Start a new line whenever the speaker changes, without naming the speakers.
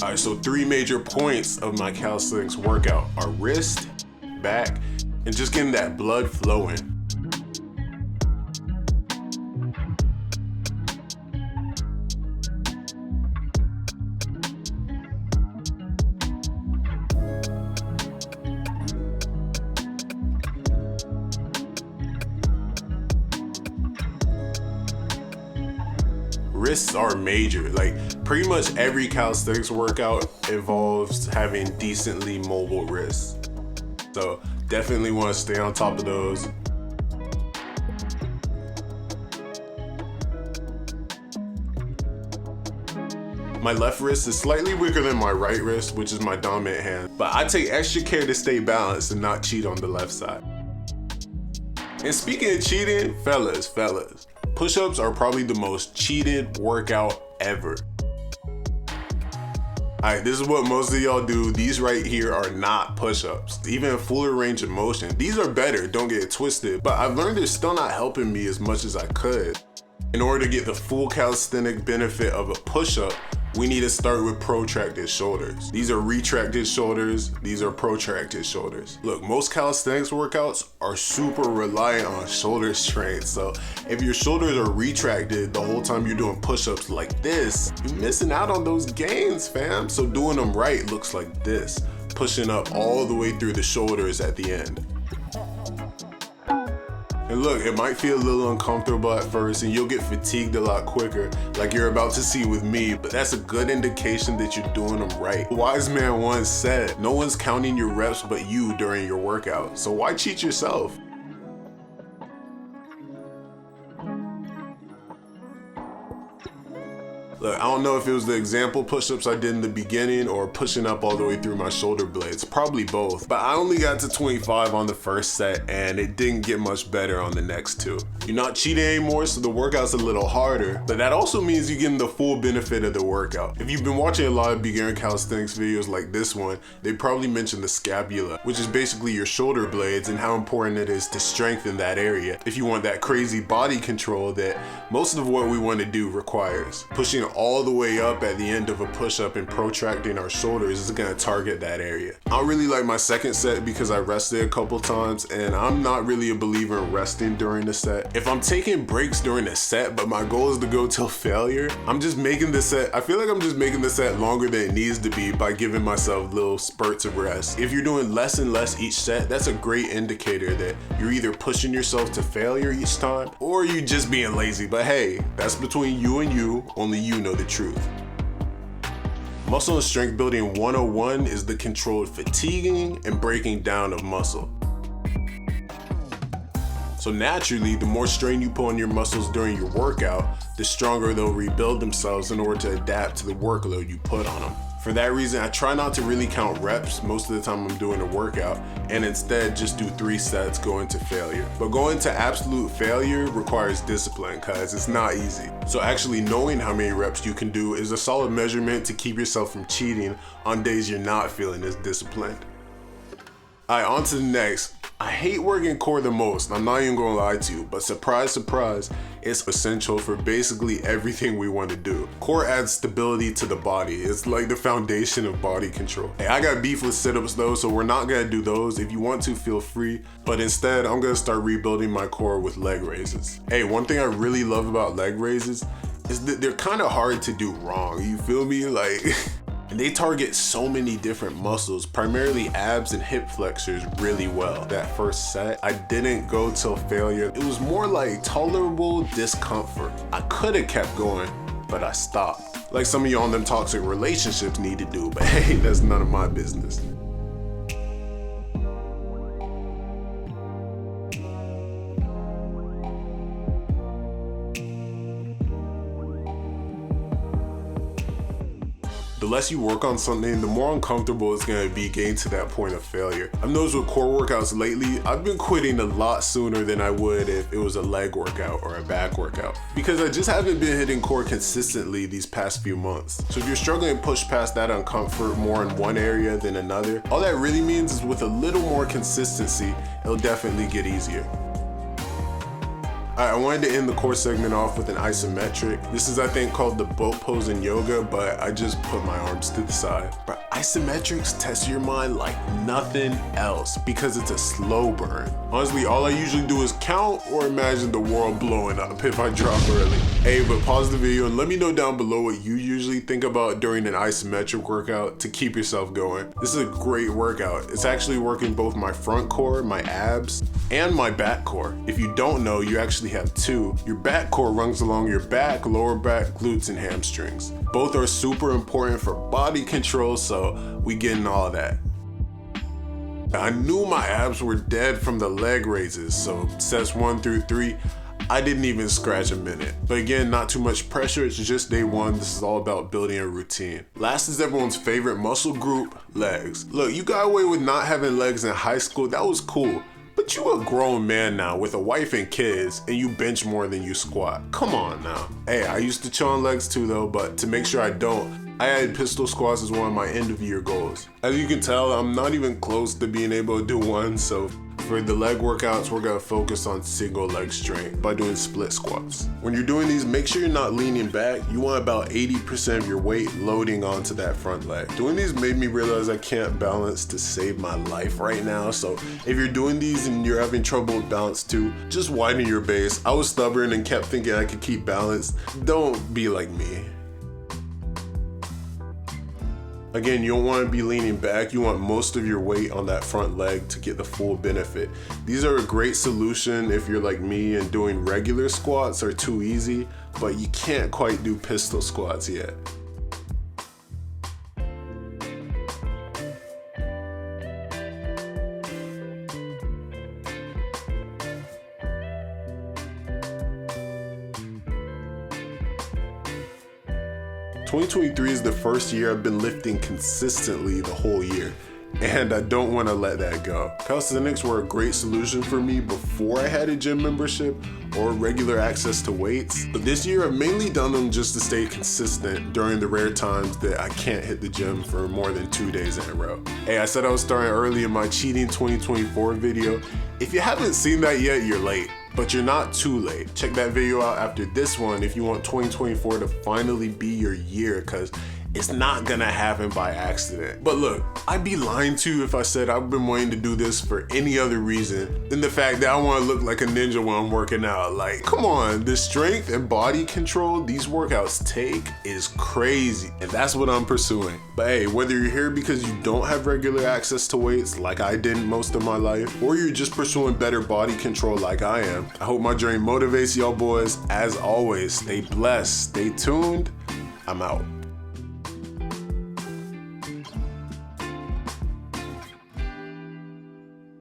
Alright, so 3 major points of my calisthenics workout are wrist, back, and just getting that blood flowing. Wrists are major. Like pretty much every calisthenics workout involves having decently mobile wrists. So definitely want to stay on top of those. My left wrist is slightly weaker than my right wrist, which is my dominant hand, but I take extra care to stay balanced and not cheat on the left side. And speaking of cheating, fellas, push-ups are probably the most cheated workout ever. Alright, this is what most of y'all do. These right here are not push-ups. Even a fuller range of motion. These are better, don't get it twisted, but I've learned they're still not helping me as much as I could. In order to get the full calisthenic benefit of a push-up, we need to start with protracted shoulders. These are retracted shoulders, these are protracted shoulders. Look, most calisthenics workouts are super reliant on shoulder strength. So if your shoulders are retracted the whole time you're doing push-ups like this, you're missing out on those gains, fam. So doing them right looks like this, pushing up all the way through the shoulders at the end. And look, it might feel a little uncomfortable at first and you'll get fatigued a lot quicker, like you're about to see with me, but that's a good indication that you're doing them right. A wise man once said, no one's counting your reps but you during your workout, so why cheat yourself? Look, I don't know if it was the example push-ups I did in the beginning or pushing up all the way through my shoulder blades, probably both. But I only got to 25 on the first set and it didn't get much better on the next 2. You're not cheating anymore, so the workout's a little harder, but that also means you're getting the full benefit of the workout. If you've been watching a lot of beginner calisthenics videos like this one, they probably mentioned the scapula, which is basically your shoulder blades and how important it is to strengthen that area if you want that crazy body control that most of what we want to do requires. Pushing all the way up at the end of a push-up and protracting our shoulders is gonna target that area. I don't really like my second set because I rested a couple times and I'm not really a believer in resting during the set. If I'm taking breaks during the set but my goal is to go till failure, I feel like I'm just making the set longer than it needs to be by giving myself little spurts of rest. If you're doing less and less each set, that's a great indicator that you're either pushing yourself to failure each time or you're just being lazy. But hey, that's between you and you, only you know the truth. Muscle and strength building 101 is the controlled fatiguing and breaking down of muscle. So naturally, the more strain you put on your muscles during your workout, the stronger they'll rebuild themselves in order to adapt to the workload you put on them. For that reason, I try not to really count reps most of the time I'm doing a workout and instead just do 3 sets going to failure. But going to absolute failure requires discipline because it's not easy. So actually knowing how many reps you can do is a solid measurement to keep yourself from cheating on days you're not feeling as disciplined. Alright, on to the next. I hate working core the most, I'm not even gonna lie to you, but surprise, surprise, it's essential for basically everything we want to do. Core adds stability to the body. It's like the foundation of body control. Hey, I got beef with sit-ups though, so we're not gonna do those. If you want to, feel free, but instead, I'm gonna start rebuilding my core with leg raises. Hey, one thing I really love about leg raises is that they're kind of hard to do wrong, you feel me? Like, and they target so many different muscles, primarily abs and hip flexors really well. That first set, I didn't go till failure. It was more like tolerable discomfort. I could have kept going, but I stopped. Like some of y'all in them toxic relationships need to do, but hey, that's none of my business. The less you work on something, the more uncomfortable it's gonna be getting to that point of failure. I've noticed with core workouts lately, I've been quitting a lot sooner than I would if it was a leg workout or a back workout, because I just haven't been hitting core consistently these past few months. So if you're struggling to push past that uncomfort more in one area than another, all that really means is with a little more consistency, it'll definitely get easier. I wanted to end the core segment off with an isometric. This is, I think, called the boat pose in yoga, but I just put my arms to the side. But isometrics test your mind like nothing else because it's a slow burn. Honestly, all I usually do is count or imagine the world blowing up if I drop early. Hey, but pause the video and let me know down below what you usually think about during an isometric workout to keep yourself going. This is a great workout. It's actually working both my front core, my abs, and my back core. If you don't know, you actually have two. Your back core runs along your back, lower back, glutes, and hamstrings. Both are super important for body control, so we getting all of that. I knew my abs were dead from the leg raises, so sets 1 through 3, I didn't even scratch a minute. But again, not too much pressure, it's just day one. This is all about building a routine. Last is everyone's favorite muscle group, legs. Look, you got away with not having legs in high school, that was cool. But you a grown man now with a wife and kids, and you bench more than you squat. Come on now. Hey, I used to chill on legs too though, but to make sure I don't, I had pistol squats as one of my end of year goals. As you can tell, I'm not even close to being able to do one, so for the leg workouts, we're gonna focus on single leg strength by doing split squats. When you're doing these, make sure you're not leaning back. You want about 80% of your weight loading onto that front leg. Doing these made me realize I can't balance to save my life right now. So if you're doing these and you're having trouble with balance too, just widen your base. I was stubborn and kept thinking I could keep balance. Don't be like me. Again, you don't want to be leaning back. You want most of your weight on that front leg to get the full benefit. These are a great solution if you're like me and doing regular squats are too easy, but you can't quite do pistol squats yet. "2023 is the first year I've been lifting consistently the whole year, and I don't want to let that go. Calisthenics were a great solution for me before I had a gym membership or regular access to weights, but this year I've mainly done them just to stay consistent during the rare times that I can't hit the gym for more than 2 days in a row. Hey, I said I was starting early in my Cheating 2024 video. If you haven't seen that yet, you're late. But you're not too late. Check that video out after this one if you want 2024 to finally be your year, because it's not gonna happen by accident. But look, I'd be lying to you if I said I've been wanting to do this for any other reason than the fact that I wanna look like a ninja when I'm working out. Like, come on, the strength and body control these workouts take is crazy, and that's what I'm pursuing. But hey, whether you're here because you don't have regular access to weights like I didn't most of my life, or you're just pursuing better body control like I am, I hope my journey motivates y'all boys. As always, stay blessed, stay tuned, I'm out.